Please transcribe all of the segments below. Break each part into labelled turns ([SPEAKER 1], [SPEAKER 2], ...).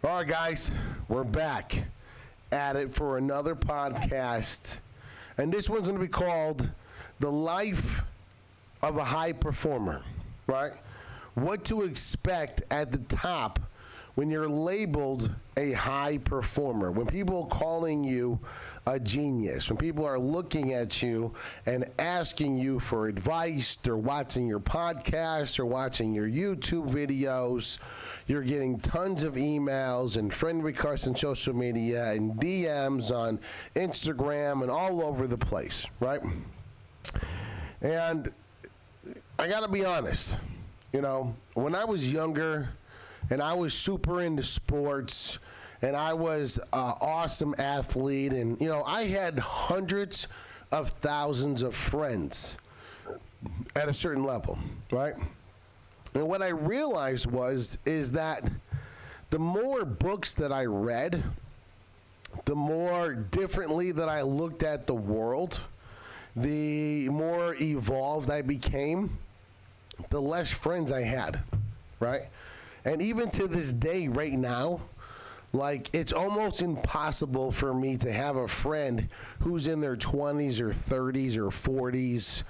[SPEAKER 1] All right, guys, we're back at it for another podcast. And this one's going to be called The Life of a High Performer, right? What to expect at the top when you're labeled a high performer. When people are calling you a genius, when people are looking at you and asking you for advice, they're watching your podcast or watching your YouTube videos, you're getting tons of emails and friend requests on social media and DMs on Instagram and all over the place, right? And I gotta be honest, when I was younger and I was super into sports and I was an awesome athlete and, I had hundreds of thousands of friends at a certain level, right? And what I realized is that the more books that I read, the more differently that I looked at the world, the more evolved I became, the less friends I had, right? And even to this day right now, it's almost impossible for me to have a friend who's in their 20s or 30s or 40s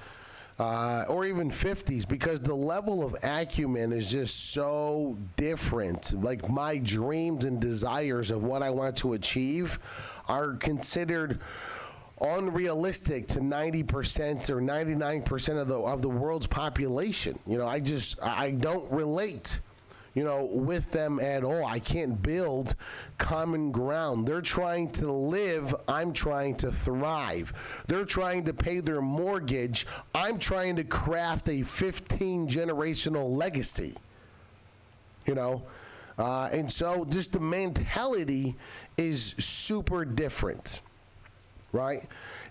[SPEAKER 1] or even 50s, because the level of acumen is just so different. Like, my dreams and desires of what I want to achieve are considered unrealistic to 90% or 99% of the world's population. I don't relate with them at all. I can't build common ground. They're trying to live. I'm trying to thrive. They're trying to pay their mortgage. I'm trying to craft a 15-generational legacy. And so just the mentality is super different, right?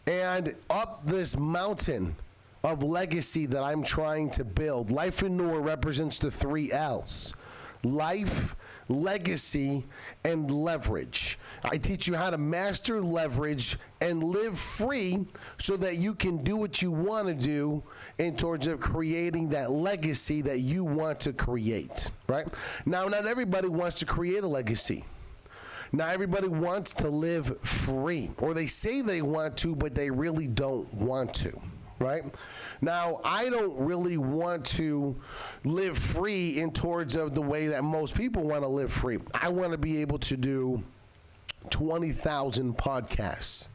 [SPEAKER 1] And up this mountain of legacy that I'm trying to build, Lifeaneur represents the 3 L's. Life, legacy, and leverage. I teach you how to master leverage and live free so that you can do what you want to do in terms of creating that legacy that you want to create, right? Now, not everybody wants to create a legacy. Not everybody wants to live free, or they say they want to, but they really don't want to. Right? Now, I don't really want to live free in towards of the way that most people want to live free. I want to be able to do 20,000 podcasts.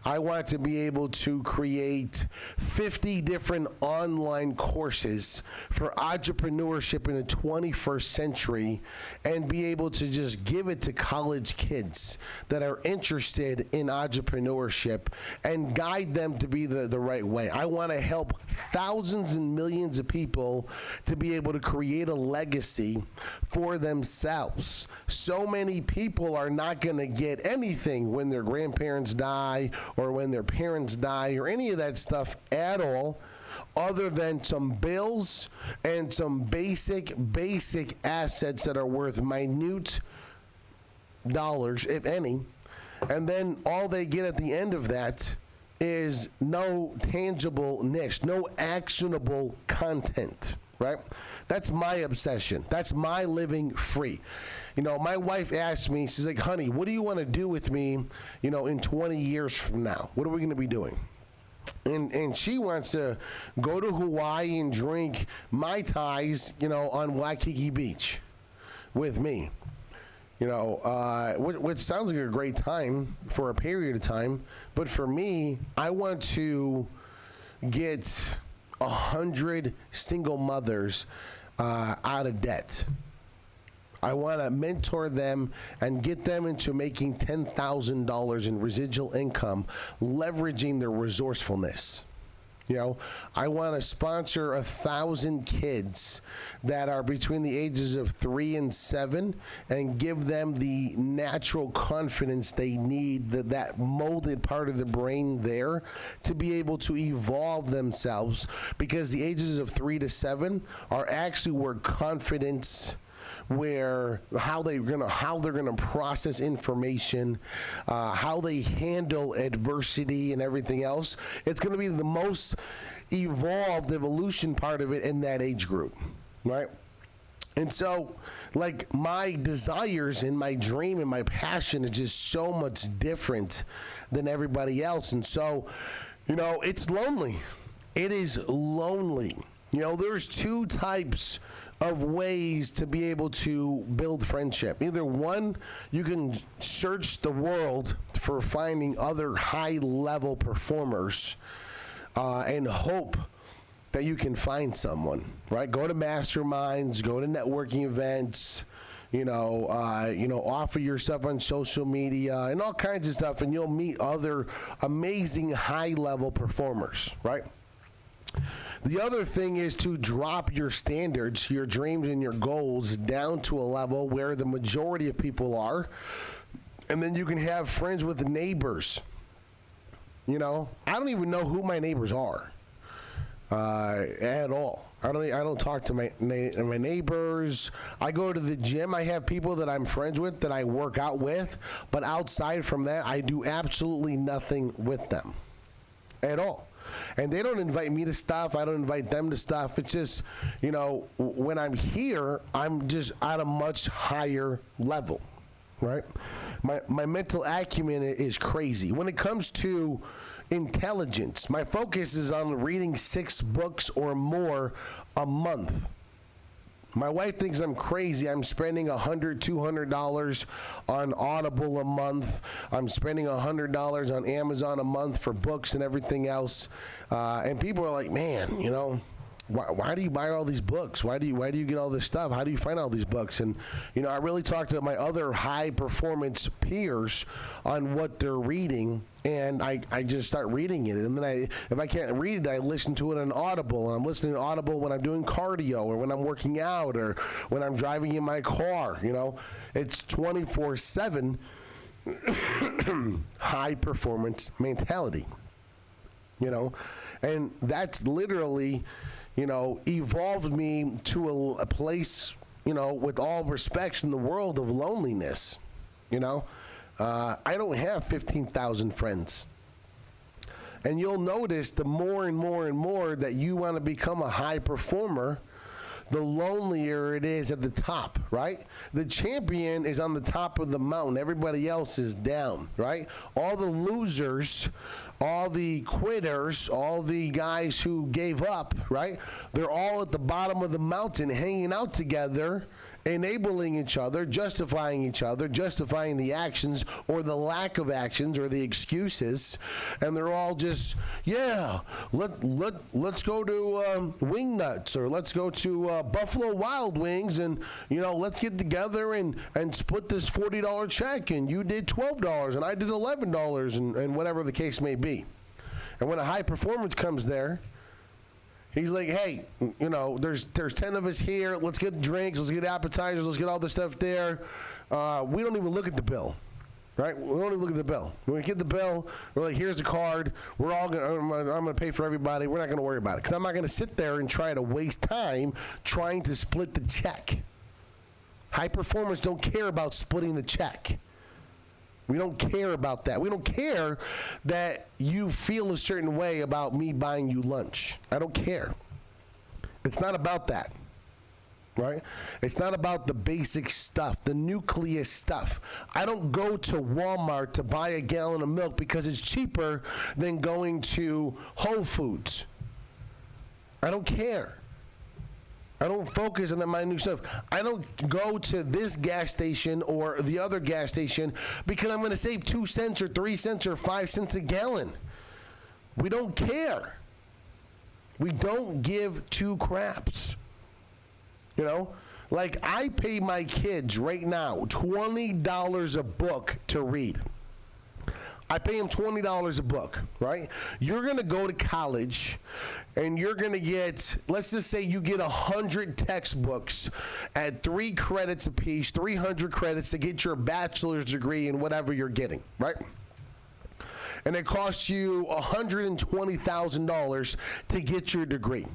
[SPEAKER 1] I want to be able to create 50 different online courses for entrepreneurship in the 21st century and be able to just give it to college kids that are interested in entrepreneurship and guide them to be the right way. I want to help thousands and millions of people to be able to create a legacy for themselves. So many people are not going to get anything when their grandparents die or when their parents die or any of that stuff at all, other than some bills and some basic assets that are worth minute dollars, if any. And then all they get at the end of that is no tangible niche, no actionable content, right? That's my obsession. That's my living free. My wife asked me, she's like, honey, what do you want to do with me, in 20 years from now? What are we going to be doing? And she wants to go to Hawaii and drink Mai Tais, on Waikiki Beach with me. Which sounds like a great time for a period of time. But for me, I want to get 100 single mothers out of debt. I want to mentor them and get them into making $10,000 in residual income, leveraging their resourcefulness. I want to sponsor 1,000 kids that are between the ages of 3 and 7 and give them the natural confidence they need, that molded part of the brain there, to be able to evolve themselves, because the ages of 3 to 7 are actually where confidence, where how they're gonna process information, how they handle adversity and everything else. It's gonna be the most evolved evolution part of it in that age group, right? And so, like, my desires and my dream and my passion is just so much different than everybody else. And so, it's lonely. It is lonely. There's two types of ways to be able to build friendship. Either one, you can search the world for finding other high-level performers and hope that you can find someone, right? Go to masterminds, go to networking events, offer your stuff on social media and all kinds of stuff, and you'll meet other amazing high-level performers, right? The other thing is to drop your standards, your dreams, and your goals down to a level where the majority of people are, and then you can have friends with neighbors. I don't even know who my neighbors are. At all. I don't talk to my neighbors. I go to the gym. I have people that I'm friends with that I work out with, but outside from that, I do absolutely nothing with them at all. And they don't invite me to stuff. I don't invite them to stuff. It's just, when I'm here, I'm just at a much higher level, right? My mental acumen is crazy. When it comes to intelligence, my focus is on reading 6 books or more a month. My wife thinks I'm crazy. I'm spending $100, $200 on Audible a month. I'm spending $100 on Amazon a month for books and everything else. And people are like, man, why do you buy all these books? Why do you get all this stuff? How do you find all these books? And I really talked to my other high performance peers on what they're reading, and I just start reading it. And then if I can't read it, I listen to it on Audible. And I'm listening to Audible when I'm doing cardio or when I'm working out or when I'm driving in my car. It's 24/7 high performance mentality. And that's literally evolved me to a place, with all respects in the world of loneliness. I don't have 15,000 friends. And you'll notice the more and more and more that you want to become a high performer, the lonelier it is at the top, right? The champion is on the top of the mountain. Everybody else is down, right? All the losers, all the quitters, all the guys who gave up, right? They're all at the bottom of the mountain hanging out together, enabling each other, justifying the actions or the lack of actions or the excuses, and they're all just, let's go to Wingnuts, or let's go to Buffalo Wild Wings, and let's get together and split this $40 check, and you did $12 and I did $11 and whatever the case may be. And when a high performance comes there, he's like, hey, there's 10 of us here. Let's get drinks. Let's get appetizers. Let's get all this stuff there. We don't even look at the bill, right? We don't even look at the bill. When we get the bill, we're like, here's the card. We're all I'm going to pay for everybody. We're not going to worry about it because I'm not going to sit there and try to waste time trying to split the check. High performers don't care about splitting the check. We don't care about that. We don't care that you feel a certain way about me buying you lunch. I don't care. It's not about that, right? It's not about the basic stuff, the nucleus stuff. I don't go to Walmart to buy a gallon of milk because it's cheaper than going to Whole Foods. I don't care. I don't focus on the minute stuff. I don't go to this gas station or the other gas station because I'm going to save 2 cents or 3 cents or 5 cents a gallon. We don't care. We don't give two craps. Like I pay my kids right now $20 a book to read. I pay them $20 a book, right? You're going to go to college and you're going to get, let's just say you get 100 textbooks at 3 credits apiece, 300 credits to get your bachelor's degree in whatever you're getting, right? And it costs you $120,000 to get your degree.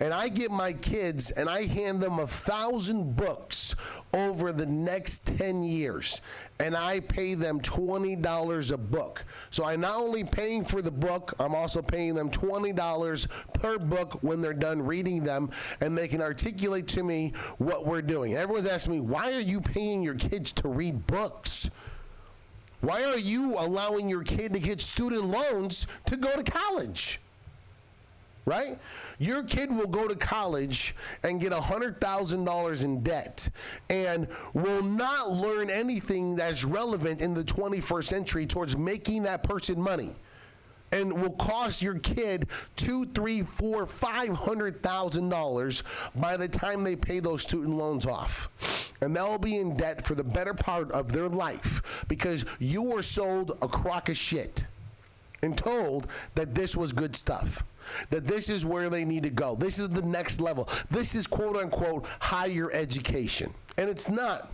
[SPEAKER 1] And I get my kids and I hand them 1,000 books over the next 10 years. And I pay them $20 a book. So I'm not only paying for the book, I'm also paying them $20 per book when they're done reading them, and they can articulate to me what we're doing. Everyone's asking me, why are you paying your kids to read books? Why are you allowing your kid to get student loans to go to college? Right? Your kid will go to college and get $100,000 in debt and will not learn anything that's relevant in the 21st century towards making that person money, and will cost your kid $200,000, $300,000, $400,000, $500,000 by the time they pay those student loans off. And they'll be in debt for the better part of their life because you were sold a crock of shit and told that this was good stuff, that this is where they need to go. This is the next level. This is quote unquote higher education. And it's not.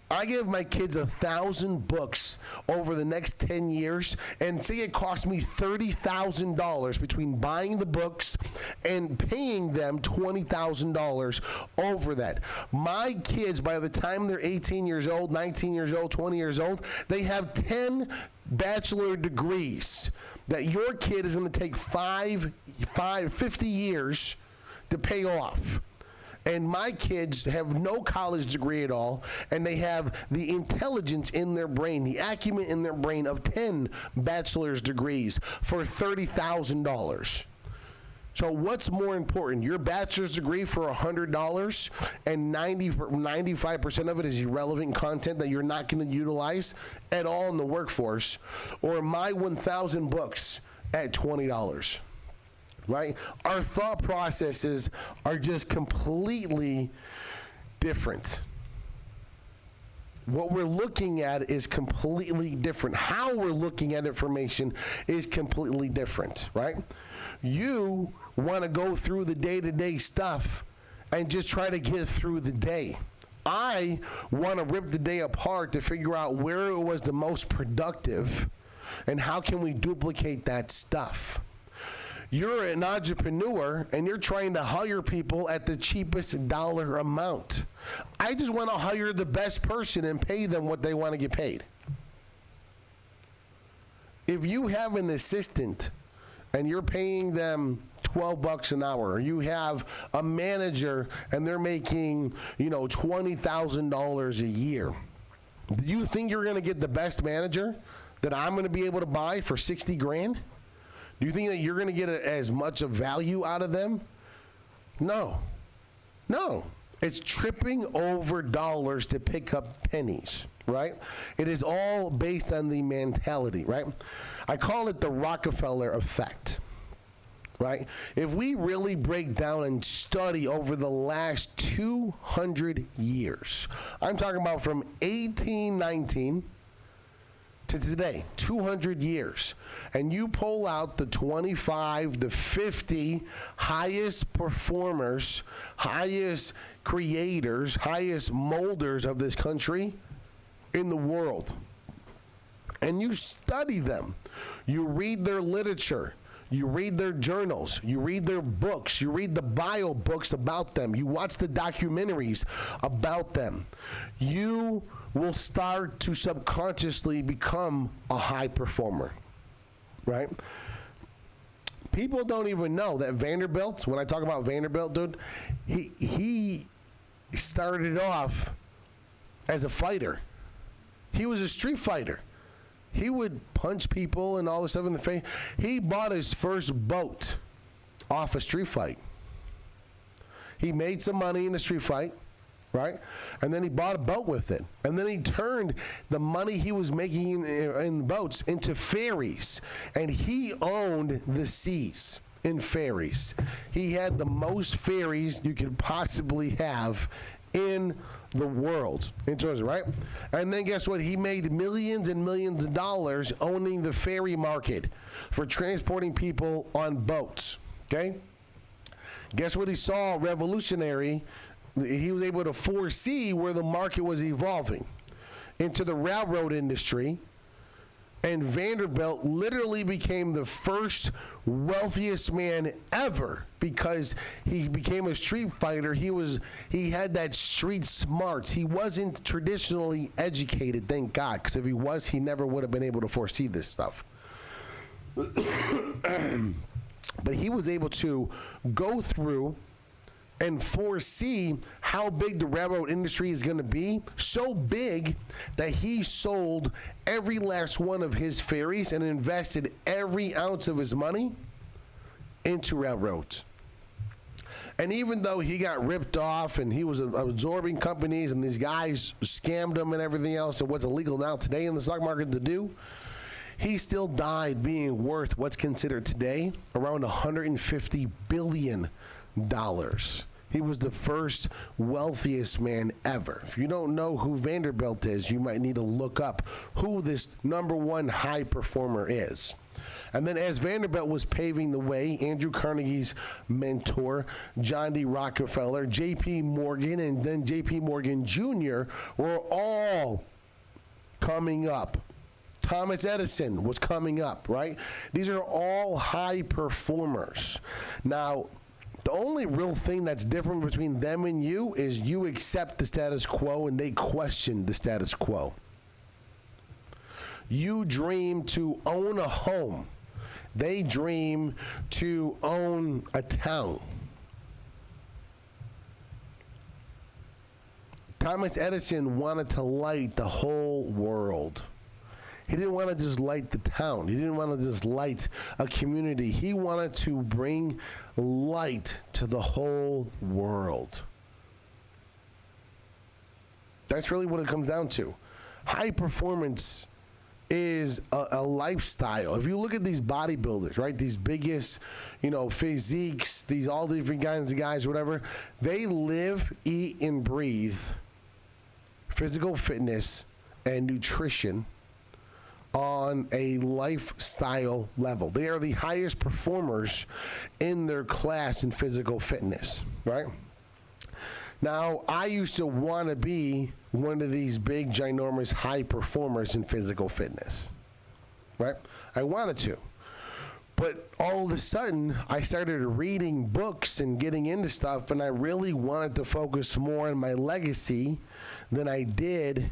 [SPEAKER 1] I give my kids 1,000 books over the next 10 years, and say it costs me $30,000 between buying the books and paying them $20,000 over that. My kids, by the time they're 18 years old, 19 years old, 20 years old, they have 10 bachelor degrees that your kid is going to take 50 years to pay off. And my kids have no college degree at all, and they have the intelligence in their brain, the acumen in their brain of 10 bachelor's degrees for $30,000. So what's more important, your bachelor's degree for $100 and 95% of it is irrelevant content that you're not going to utilize at all in the workforce, or my 1,000 books at $20? Right? Our thought processes are just completely different. What we're looking at is completely different. How we're looking at information is completely different, right? You want to go through the day-to-day stuff and just try to get through the day. I want to rip the day apart to figure out where it was the most productive and how can we duplicate that stuff. You're an entrepreneur and you're trying to hire people at the cheapest dollar amount. I just want to hire the best person and pay them what they want to get paid. If you have an assistant and you're paying them $12 an hour, or you have a manager and they're making, $20,000 a year, do you think you're going to get the best manager that I'm going to be able to buy for 60 grand? Do you think that you're going to get as much of value out of them? No. It's tripping over dollars to pick up pennies, right? It is all based on the mentality, right? I call it the Rockefeller effect, right? If we really break down and study over the last 200 years, I'm talking about from 1819 to today, 200 years, and you pull out the 25 to 50 highest performers, highest creators, highest molders of this country in the world, and you study them, you read their literature, you read their journals, you read their books, you read the bio books about them, you watch the documentaries about them, you will start to subconsciously become a high performer, right? People don't even know that Vanderbilt, when I talk about Vanderbilt, dude, he started off as a fighter. He was a street fighter. He would punch people and all this stuff in the face. He bought his first boat off a street fight. He made some money in the street fight, right? And then he bought a boat with it. And then he turned the money he was making in boats into ferries. And he owned the seas in ferries. He had the most ferries you could possibly have in the world, in terms of, right? And then guess what? He made millions and millions of dollars owning the ferry market for transporting people on boats, okay? Guess what he saw revolutionary? He was able to foresee where the market was evolving into the railroad industry, And Vanderbilt literally became the first wealthiest man ever because he became a street fighter. He had that street smarts. He wasn't traditionally educated, thank God, because if he was, he never would have been able to foresee this stuff. But he was able to go through and foresee how big the railroad industry is going to be, so big that he sold every last one of his ferries and invested every ounce of his money into railroads. And even though he got ripped off and he was absorbing companies and these guys scammed him and everything else and what's illegal now today in the stock market to do, he still died being worth what's considered today around $150 billion. He was the first wealthiest man ever. If you don't know who Vanderbilt is, you might need to look up who this number one high performer is. And then as Vanderbilt was paving the way, Andrew Carnegie's mentor, John D. Rockefeller, J.P. Morgan, and then J.P. Morgan Jr. were all coming up. Thomas Edison was coming up, right? These are all high performers. Now, the only real thing that's different between them and you is you accept the status quo and they question the status quo. You dream to own a home. They dream to own a town. Thomas Edison wanted to light the whole world. He didn't want to just light the town. He didn't want to just light a community. He wanted to bring light to the whole world. That's really what it comes down to. High performance is a lifestyle. If you look at these bodybuilders, right, these biggest, physiques, these all different kinds of guys, whatever, they live, eat, and breathe physical fitness and nutrition on a lifestyle level. They are the highest performers in their class in physical fitness, right? Now, I used to want to be one of these big, ginormous, high performers in physical fitness, right? I wanted to. But all of a sudden, I started reading books and getting into stuff, and I really wanted to focus more on my legacy than I did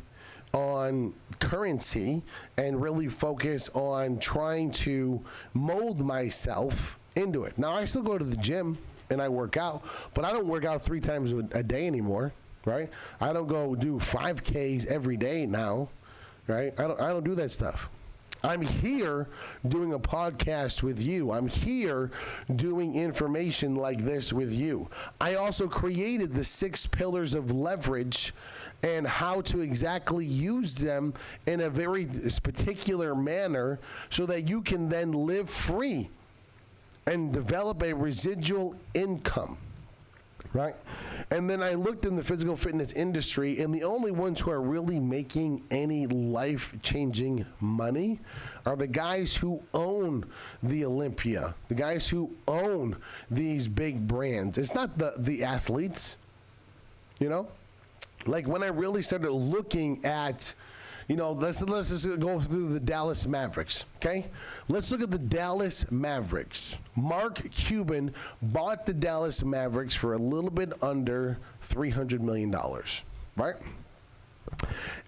[SPEAKER 1] on currency and really focus on trying to mold myself into it. Now, I still go to the gym and I work out, but I don't work out 3 times a day anymore, right? I don't go do 5Ks every day now, right? I don't do that stuff. I'm here doing a podcast with you. I'm here doing information like this with you. I also created the 6 pillars of leverage and how to exactly use them in a very particular manner so that you can then live free and develop a residual income, right? And then I looked in the physical fitness industry, and the only ones who are really making any life-changing money are the guys who own the Olympia, the guys who own these big brands. It's not the athletes, Like when I really started looking at, let's just go through the Dallas Mavericks, okay? Let's look at the Dallas Mavericks. Mark Cuban bought the Dallas Mavericks for a little bit under $300 million, right?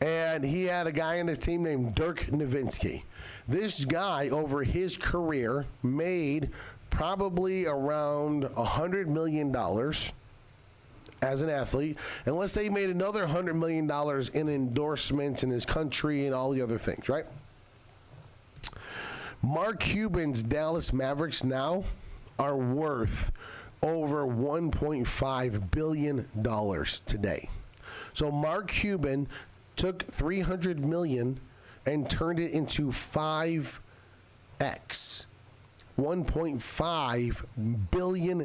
[SPEAKER 1] And he had a guy on his team named Dirk Nowitzki. This guy, over his career, made probably around $100 million as an athlete, and let's say he made another $100 million in endorsements in his country and all the other things, right? Mark Cuban's Dallas Mavericks now are worth over $1.5 billion today. So Mark Cuban took $300 million and turned it into 5x. $1.5 billion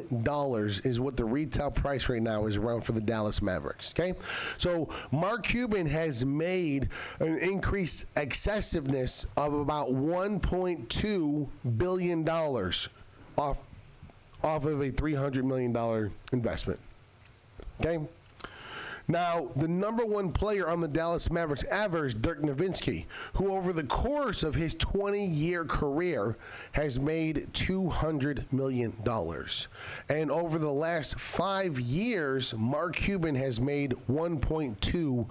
[SPEAKER 1] is what the retail price right now is around for the Dallas Mavericks, okay? So Mark Cuban has made an increased excessiveness of about $1.2 billion off of a $300 million investment, okay? Now, the number one player on the Dallas Mavericks ever is Dirk Nowitzki, who over the course of his 20-year career has made $200 million. And over the last 5 years, Mark Cuban has made $1.2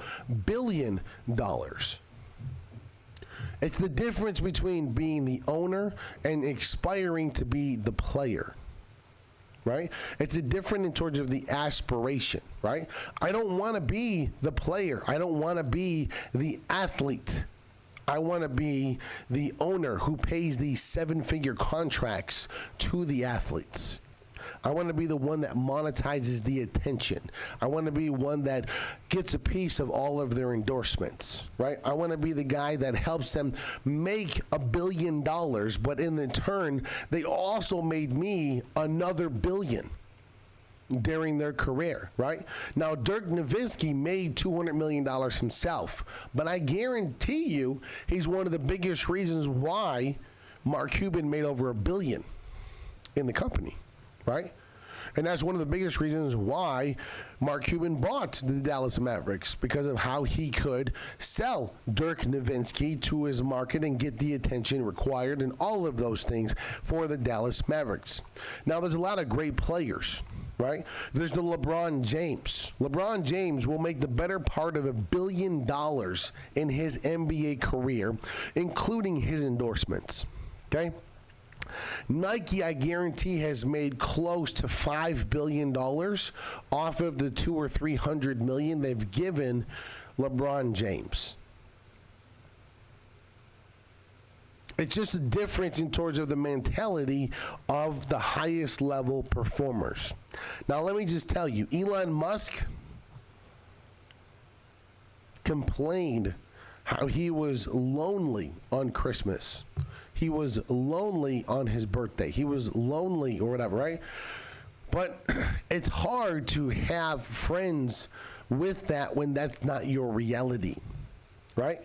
[SPEAKER 1] billion. It's the difference between being the owner and aspiring to be the player. Right? It's a different in terms of the aspiration, right? I don't want to be the player. I don't want to be the athlete. I want to be the owner who pays these 7-figure contracts to the athletes. I want to be the one that monetizes the attention. I want to be one that gets a piece of all of their endorsements, right? I want to be the guy that helps them make $1 billion, but in the turn, they also made me another $1 billion during their career, right? Now, Dirk Nowitzki made $200 million himself, but I guarantee you he's one of the biggest reasons why Mark Cuban made over $1 billion in the company. Right? And that's one of the biggest reasons why Mark Cuban bought the Dallas Mavericks, because of how he could sell Dirk Nowitzki to his market and get the attention required and all of those things for the Dallas Mavericks. Now, there's a lot of great players, right? There's the LeBron James. LeBron James will make the better part of $1 billion in his NBA career, including his endorsements, okay? Nike, I guarantee, has made close to $5 billion off of the $200 or $300 million they've given LeBron James. It's just a difference in terms of the mentality of the highest level performers. Now, let me just tell you, Elon Musk complained how he was lonely on Christmas. He was lonely on his birthday. He was lonely or whatever, right? But it's hard to have friends with that when that's not your reality, right?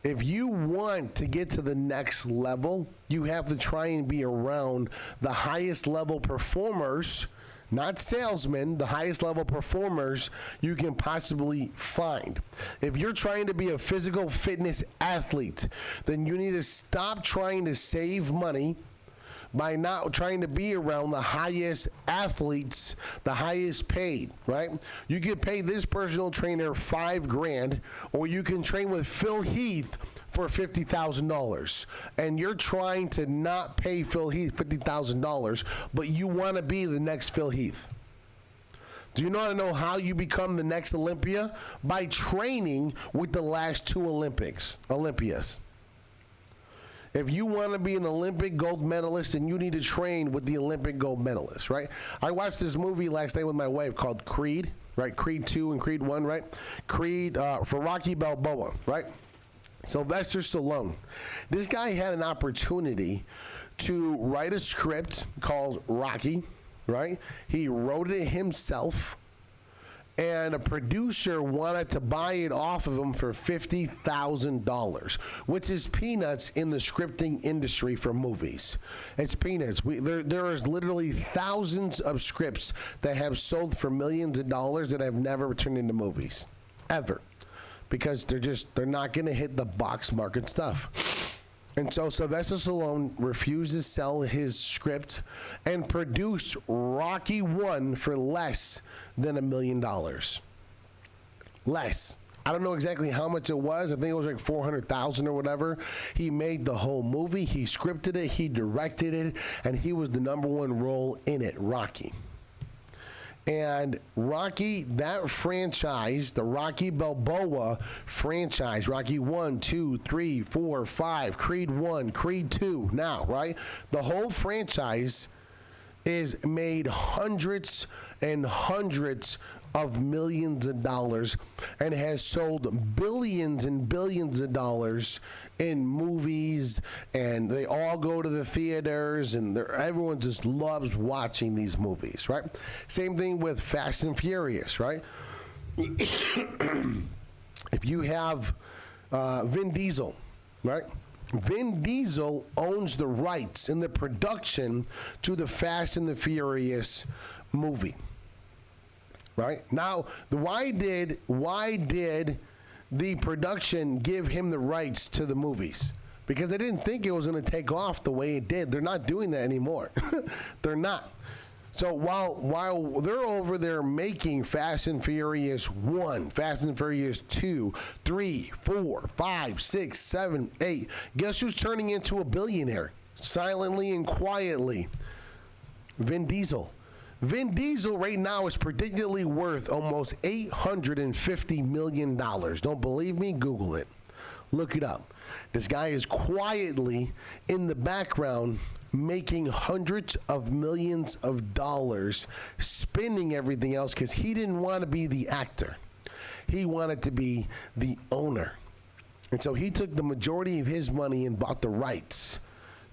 [SPEAKER 1] If you want to get to the next level, you have to try and be around the highest level performers, not salesmen, the highest level performers you can possibly find. If you're trying to be a physical fitness athlete, then you need to stop trying to save money by not trying to be around the highest athletes, the highest paid, right? You can pay this personal trainer $5,000, or you can train with Phil Heath for $50,000, and you're trying to not pay Phil Heath $50,000, but you want to be the next Phil Heath. Do you want to know how you become the next Olympia? By training with the last two Olympias. If you want to be an Olympic gold medalist, then you need to train with the Olympic gold medalist, right? I watched this movie last night with my wife called Creed, right? Creed 2 and Creed 1, right? Creed for Rocky Balboa, right? Sylvester Stallone. This guy had an opportunity to write a script called Rocky, right? He wrote it himself, and a producer wanted to buy it off of him for $50,000, which is peanuts in the scripting industry for movies. It's peanuts. There is literally thousands of scripts that have sold for millions of dollars that have never turned into movies, ever. Because they're not going to hit the box market stuff. And so Sylvester Stallone refused to sell his script and produced Rocky 1 for less than $1 million. Less. I don't know exactly how much it was. I think it was like $400,000 or whatever. He made the whole movie. He scripted it. He directed it. And he was the number one role in it, Rocky. And Rocky, that franchise, the Rocky Balboa franchise, Rocky 1, 2, 3, 4, 5, Creed 1, Creed 2, now, right? The whole franchise is made hundreds and hundreds of millions of dollars and has sold billions and billions of dollars in movies, and they all go to the theaters, and everyone just loves watching these movies, right? Same thing with Fast and Furious, right? If you have Vin Diesel, right? Vin Diesel owns the rights in the production to the Fast and the Furious movie. right? Now, why did the production give him the rights to the movies? Because they didn't think it was going to take off the way it did. They're not doing that anymore. They're not. So while they're over there making Fast and Furious 1, Fast and Furious 2, 3, 4, 5, 6, 7, 8, guess who's turning into a billionaire? Silently and quietly. Vin Diesel. Vin Diesel right now is predictably worth almost $850 million. Don't believe me? Google it. Look it up. This guy is quietly in the background making hundreds of millions of dollars, spending everything else because he didn't want to be the actor. He wanted to be the owner. And so he took the majority of his money and bought the rights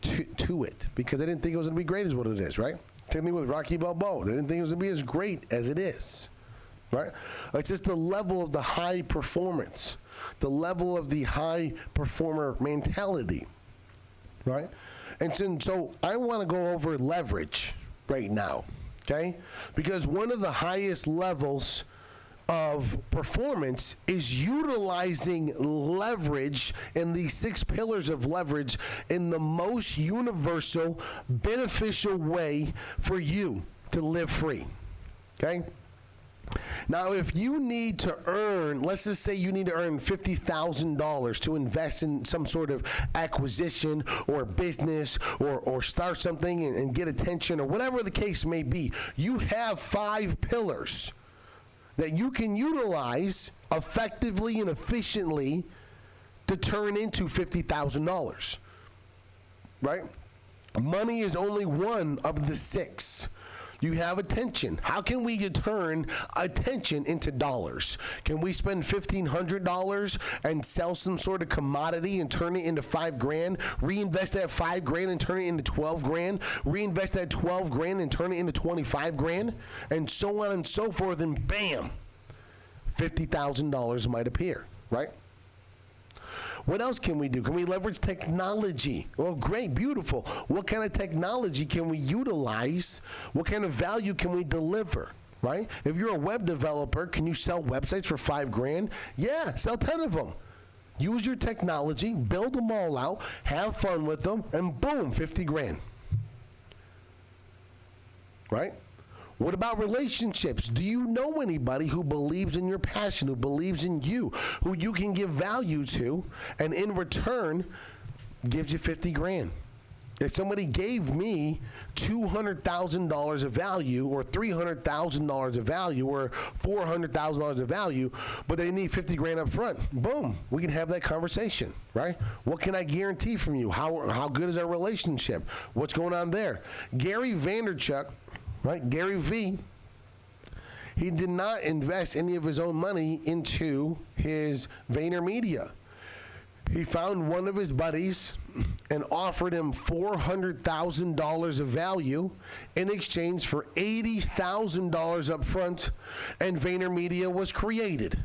[SPEAKER 1] to it because they didn't think it was going to be great as what it is, right? Same thing with Rocky Balboa. They didn't think it was going to be as great as it is, right? It's just the level of the high performance, the level of the high performer mentality, right? And so I want to go over leverage right now, okay? Because one of the highest levels of performance is utilizing leverage and these 6 pillars of leverage in the most universal, beneficial way for you to live free, okay? Now, if you need to earn, let's just say you need to earn $50,000 to invest in some sort of acquisition or business or start something and get attention or whatever the case may be, you have 5 pillars that you can utilize effectively and efficiently to turn into $50,000, right? Money is only one of the 6. You have attention. How can we turn attention into dollars? Can we spend $1,500 and sell some sort of commodity and turn it into $5,000? Reinvest that $5,000 and turn it into $12,000? Reinvest that $12,000 and turn it into $25,000? And so on and so forth, and bam, $50,000 might appear, right? What else can we do? Can we leverage technology? Well, great, beautiful. What kind of technology can we utilize? What kind of value can we deliver, right? If you're a web developer, can you sell websites for $5,000? Yeah, sell 10 of them. Use your technology, build them all out, have fun with them, and boom, $50,000, right? What about relationships? Do you know anybody who believes in your passion, who believes in you, who you can give value to, and in return gives you $50,000? If somebody gave me $200,000 of value or $300,000 of value or $400,000 of value, but they need $50,000 up front, boom, we can have that conversation, right? What can I guarantee from you? How good is our relationship? What's going on there? Gary Vaynerchuk, right? Gary V, he did not invest any of his own money into his VaynerMedia. He found one of his buddies and offered him $400,000 of value in exchange for $80,000 up front, and VaynerMedia was created.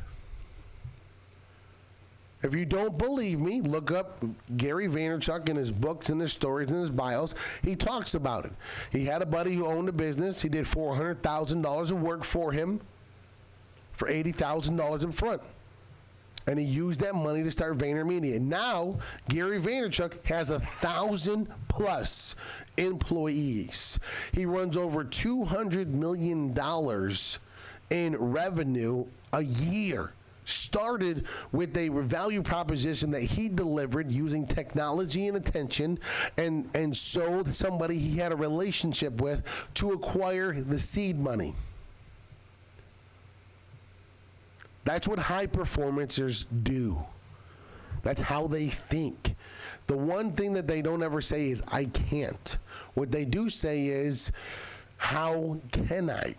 [SPEAKER 1] If you don't believe me, look up Gary Vaynerchuk in his books and his stories and his bios. He talks about it. He had a buddy who owned a business. He did $400,000 of work for him for $80,000 in front. And he used that money to start VaynerMedia. Now, Gary Vaynerchuk has 1,000 plus employees. He runs over $200 million in revenue a year. Started with a value proposition that he delivered using technology and attention and sold somebody he had a relationship with to acquire the seed money. That's what high performancers do. That's how they think. The one thing that they don't ever say is, I can't. What they do say is, how can I?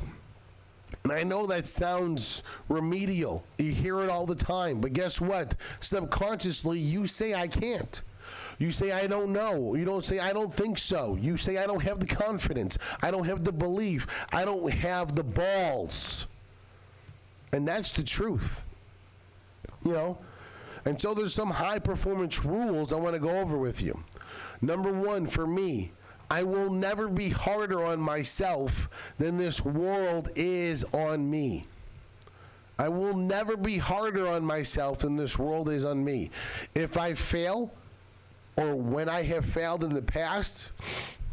[SPEAKER 1] And I know that sounds remedial. You hear it all the time. But guess what? Subconsciously, you say, I can't. You say, I don't know. You don't say, I don't think so. You say, I don't have the confidence. I don't have the belief. I don't have the balls. And that's the truth. You know? And so there's some high performance rules I want to go over with you. Number one, for me, I will never be harder on myself than this world is on me. I will never be harder on myself than this world is on me. If I fail, or when I have failed in the past,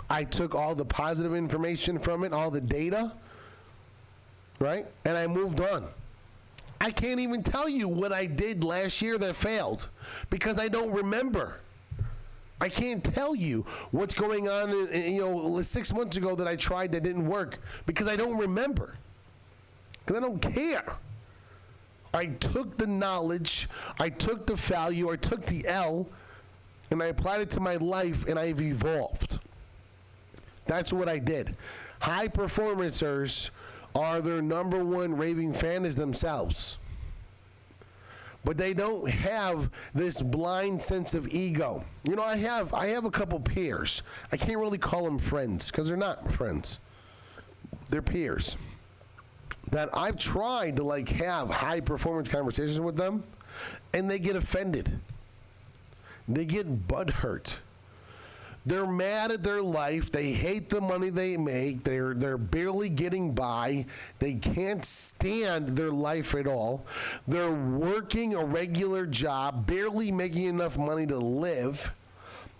[SPEAKER 1] I took all the positive information from it, all the data, right? And I moved on. I can't even tell you what I did last year that failed because I don't remember. I can't tell you what's going on, 6 months ago that I tried that didn't work because I don't remember. Because I don't care. I took the knowledge, I took the value, I took the L, and I applied it to my life, and I've evolved. That's what I did. High performancers are their number one raving fan is themselves. But they don't have this blind sense of ego. You know, I have a couple peers. I can't really call them friends because they're not friends. They're peers. That I've tried to have high performance conversations with them, and they get offended. They get butthurt. They're mad at their life. They hate the money they make. They're barely getting by. They can't stand their life at all. They're working a regular job, barely making enough money to live.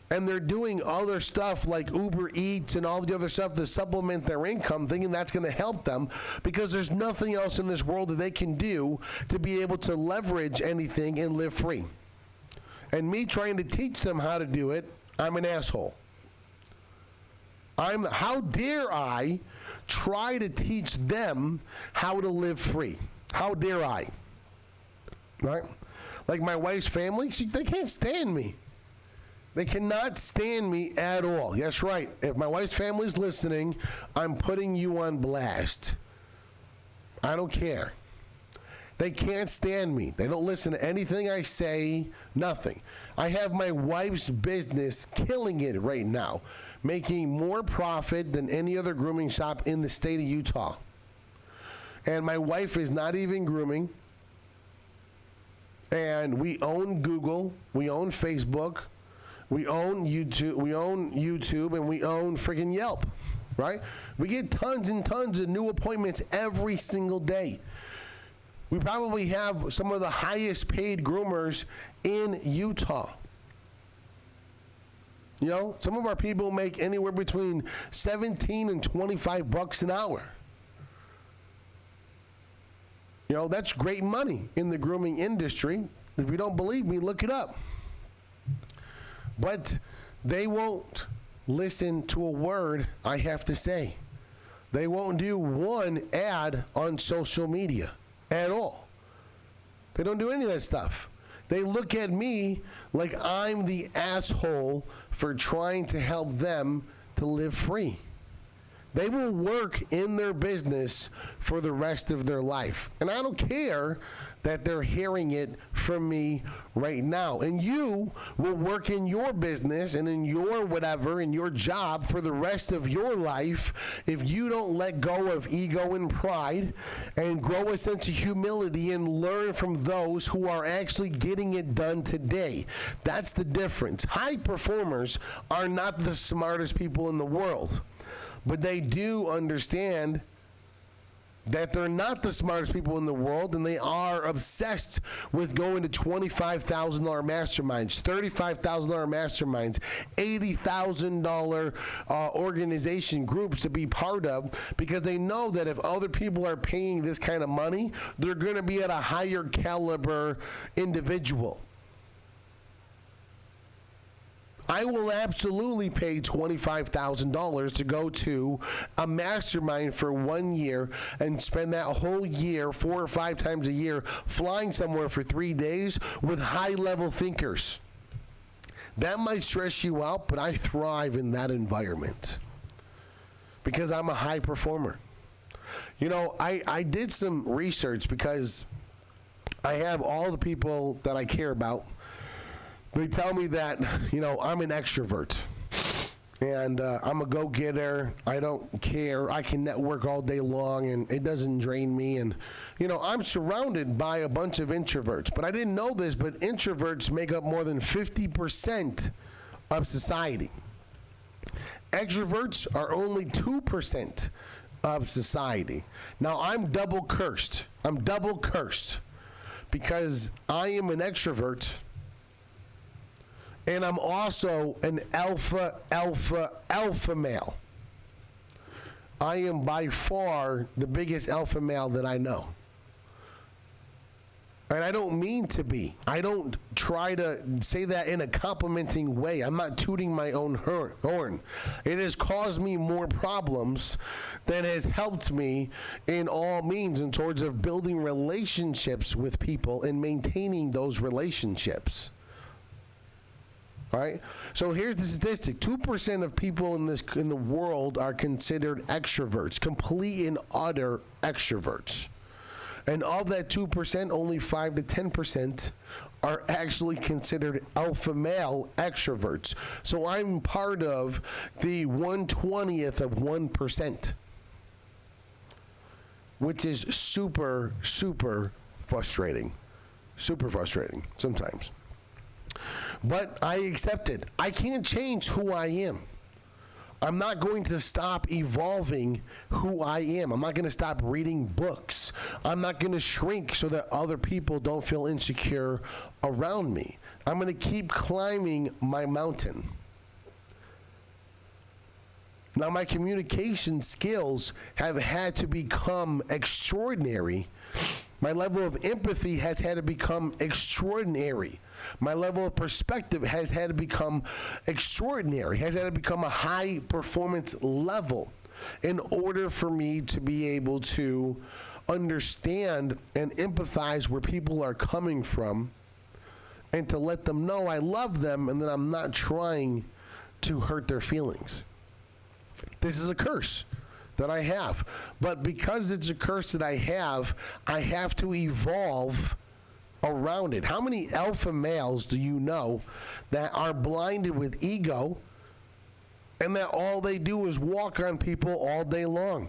[SPEAKER 1] And they're doing other stuff like Uber Eats and all the other stuff to supplement their income, thinking that's going to help them because there's nothing else in this world that they can do to be able to leverage anything and live free. And me trying to teach them how to do it, I'm an asshole. How dare I try to teach them how to live free? How dare I? Right? Like my wife's family, they can't stand me. They cannot stand me at all. Yes, right. If my wife's family's listening, I'm putting you on blast. I don't care. They can't stand me. They don't listen to anything I say, nothing. I have my wife's business killing it right now, making more profit than any other grooming shop in the state of Utah. And my wife is not even grooming. And we own Google, we own Facebook, we own YouTube, and we own freaking Yelp, right? We get tons and tons of new appointments every single day. We probably have some of the highest paid groomers in Utah. You know, some of our people make anywhere between 17 and 25 bucks an hour. You know, that's great money in the grooming industry. If you don't believe me, look it up. But they won't listen to a word I have to say. They won't do one ad on social media at all. They don't do any of that stuff. They look at me like I'm the asshole for trying to help them to live free. They will work in their business for the rest of their life. And I don't care that they're hearing it from me right now. And you will work in your business and in your whatever, in your job for the rest of your life if you don't let go of ego and pride and grow a sense of humility and learn from those who are actually getting it done today. That's the difference. High performers are not the smartest people in the world. But they do understand that they're not the smartest people in the world, and they are obsessed with going to $25,000 masterminds, $35,000 masterminds, $80,000 organization groups to be part of, because they know that if other people are paying this kind of money, they're going to be at a higher caliber individual. I will absolutely pay $25,000 to go to a mastermind for 1 year and spend that whole year, 4 or 5 times a year, flying somewhere for 3 days with high-level thinkers. That might stress you out, but I thrive in that environment because I'm a high performer. You know, I did some research because I have all the people that I care about. They tell me that, you know, I'm an extrovert, and I'm a go-getter. I don't care. I can network all day long, and it doesn't drain me. And, you know, I'm surrounded by a bunch of introverts. But I didn't know this, but introverts make up more than 50% of society. Extroverts are only 2% of society. Now, I'm double cursed. Because I am an extrovert and I'm also an alpha male. I am by far the biggest alpha male that I know. And I don't mean to be. I don't try to say that in a complimenting way. I'm not tooting my own horn. It has caused me more problems than has helped me in all means in towards of building relationships with people and maintaining those relationships. All right? So here's the statistic. 2% of people in the world are considered extroverts, complete and utter extroverts. And of that 2%, only 5 to 10% are actually considered alpha male extroverts. So I'm part of the 1/20th of 1%, which is super, super frustrating. Super frustrating sometimes. But I accept it. I can't change who I am. I'm not going to stop evolving who I am. I'm not going to stop reading books. I'm not going to shrink so that other people don't feel insecure around me. I'm going to keep climbing my mountain. Now, my communication skills have had to become extraordinary. My level of empathy has had to become extraordinary. My level of perspective has had to become extraordinary, has had to become a high performance level in order for me to be able to understand and empathize where people are coming from and to let them know I love them and that I'm not trying to hurt their feelings. This is a curse that I have. But because it's a curse that I have to evolve around it. How many alpha males do you know that are blinded with ego and that all they do is walk on people all day long?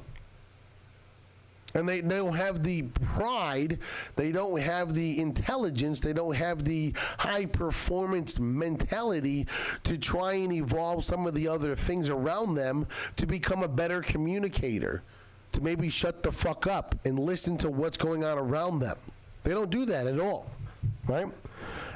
[SPEAKER 1] And they don't have the pride, they don't have the intelligence, they don't have the high performance mentality to try and evolve some of the other things around them to become a better communicator, to maybe shut the fuck up and listen to what's going on around them. They don't do that at all, right?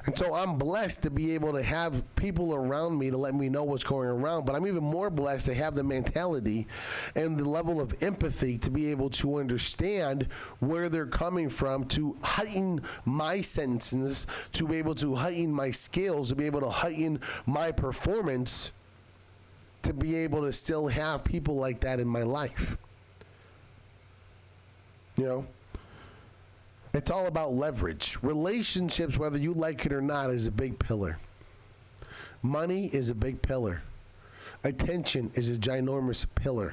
[SPEAKER 1] And so I'm blessed to be able to have people around me to let me know what's going around, but I'm even more blessed to have the mentality and the level of empathy to be able to understand where they're coming from, to heighten my senses, to be able to heighten my skills, to be able to heighten my performance, to be able to still have people like that in my life. You know? It's all about leverage. Relationships, whether you like it or not, is a big pillar. Money is a big pillar. Attention is a ginormous pillar.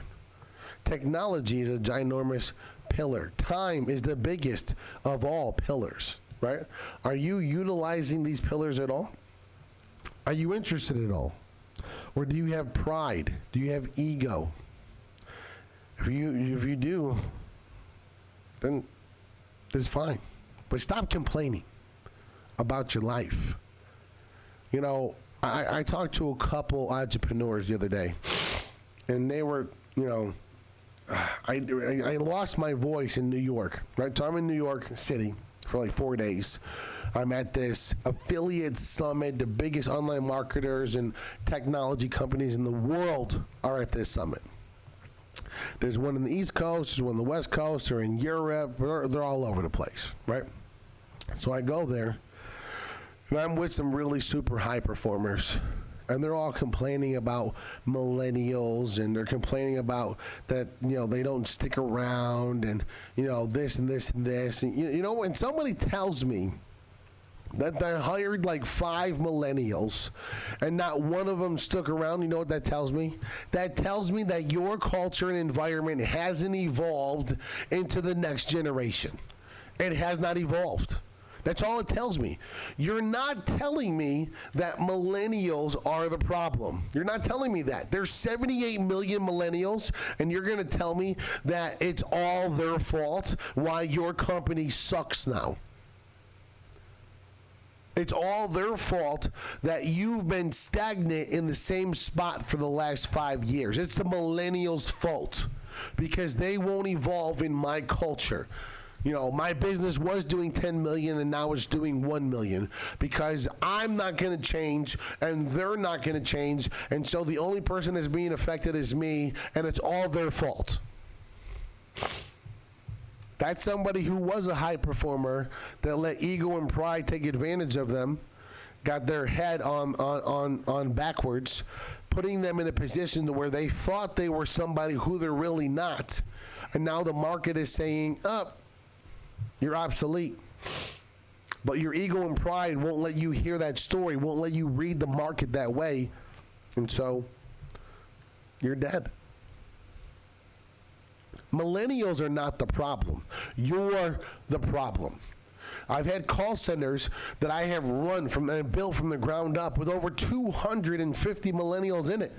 [SPEAKER 1] Technology is a ginormous pillar. Time is the biggest of all pillars, right? Are you utilizing these pillars at all? Are you interested at all? Or do you have pride? Do you have ego? If you do, then it's fine. But stop complaining about your life. You know, I talked to a couple entrepreneurs the other day, and they were, you know, I lost my voice in New York, right? So I'm in New York City for like 4 days. I'm at this affiliate summit. The biggest online marketers and technology companies in the world are at this summit. There's one in the East Coast, there's one in the West Coast, or in Europe. They're all over the place, right? So I go there, and I'm with some really super high performers, and they're all complaining about millennials, and they're complaining about that, you know, they don't stick around, and, you know, this and this and this. And, you know, when somebody tells me that they hired like 5 millennials and not one of them stuck around, you know what that tells me? That tells me that your culture and environment hasn't evolved into the next generation. It has not evolved. That's all it tells me. You're not telling me that millennials are the problem. You're not telling me that. There's 78 million millennials, and you're going to tell me that it's all their fault why your company sucks now. It's all their fault that you've been stagnant in the same spot for the last 5 years. It's the millennials' fault because they won't evolve in my culture. You know, my business was doing 10 million and now it's doing 1 million because I'm not going to change and they're not going to change. And so the only person that's being affected is me, and it's all their fault. That's somebody who was a high performer that let ego and pride take advantage of them, got their head on backwards, putting them in a position to where they thought they were somebody who they're really not. And now the market is saying, you're obsolete. But your ego and pride won't let you hear that story, won't let you read the market that way. And so you're dead. Millennials are not the problem. You're the problem. I've had call centers that I have run from and built from the ground up with over 250 millennials in it.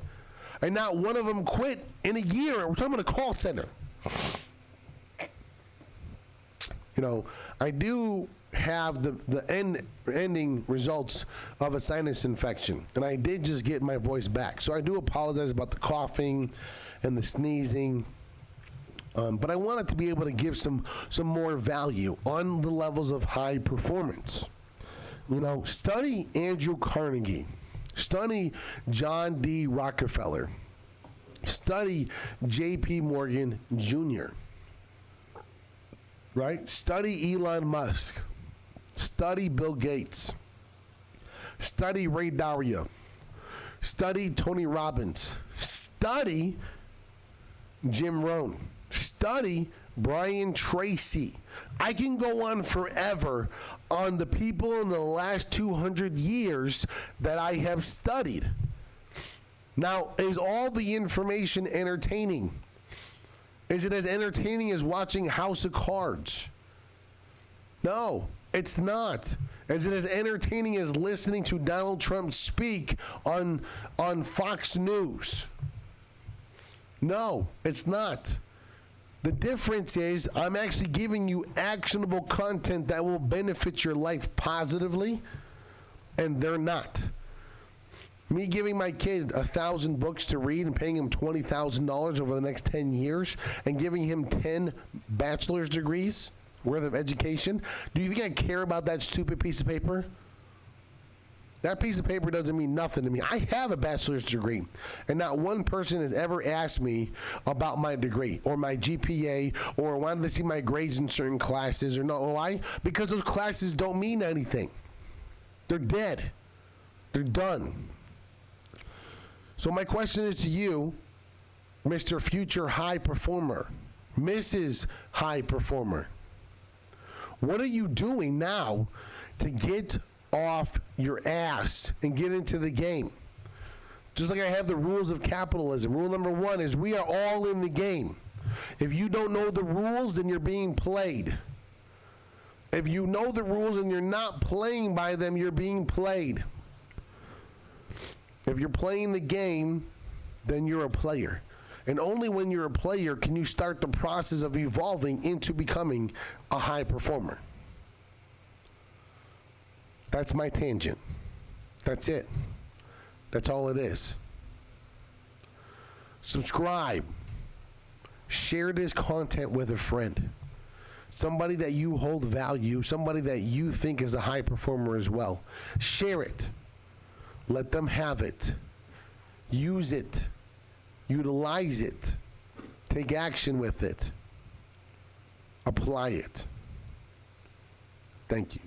[SPEAKER 1] And not one of them quit in a year. We're talking about a call center. You know, I do have the ending results of a sinus infection, and I did just get my voice back. So I do apologize about the coughing and the sneezing, but I wanted to be able to give some more value on the levels of high performance. You know, study Andrew Carnegie, study John D. Rockefeller, study J.P. Morgan Jr., right? Study Elon Musk. Study Bill Gates. Study Ray Dalio. Study Tony Robbins. Study Jim Rohn. Study Brian Tracy. I can go on forever on the people in the last 200 years that I have studied. Now, is all the information entertaining? Is it as entertaining as watching House of Cards? No, it's not. Is it as entertaining as listening to Donald Trump speak on Fox News? No, it's not. The difference is I'm actually giving you actionable content that will benefit your life positively, and they're not. Me giving my kid 1,000 books to read and paying him $20,000 over the next 10 years and giving him 10 bachelor's degrees worth of education, do you think I care about that stupid piece of paper? That piece of paper doesn't mean nothing to me. I have a bachelor's degree, and not one person has ever asked me about my degree or my GPA or wanted to see my grades in certain classes or no. Why? Because those classes don't mean anything. They're dead. They're done. So my question is to you, Mr. Future High Performer, Mrs. High Performer. What are you doing now to get off your ass and get into the game? Just like I have the rules of capitalism. Rule number 1 is we are all in the game. If you don't know the rules, then you're being played. If you know the rules and you're not playing by them, you're being played. If you're playing the game, then you're a player. And only when you're a player can you start the process of evolving into becoming a high performer. That's my tangent. That's it. That's all it is. Subscribe. Share this content with a friend. Somebody that you hold value, somebody that you think is a high performer as well. Share it. Let them have it. Use it. Utilize it. Take action with it. Apply it. Thank you.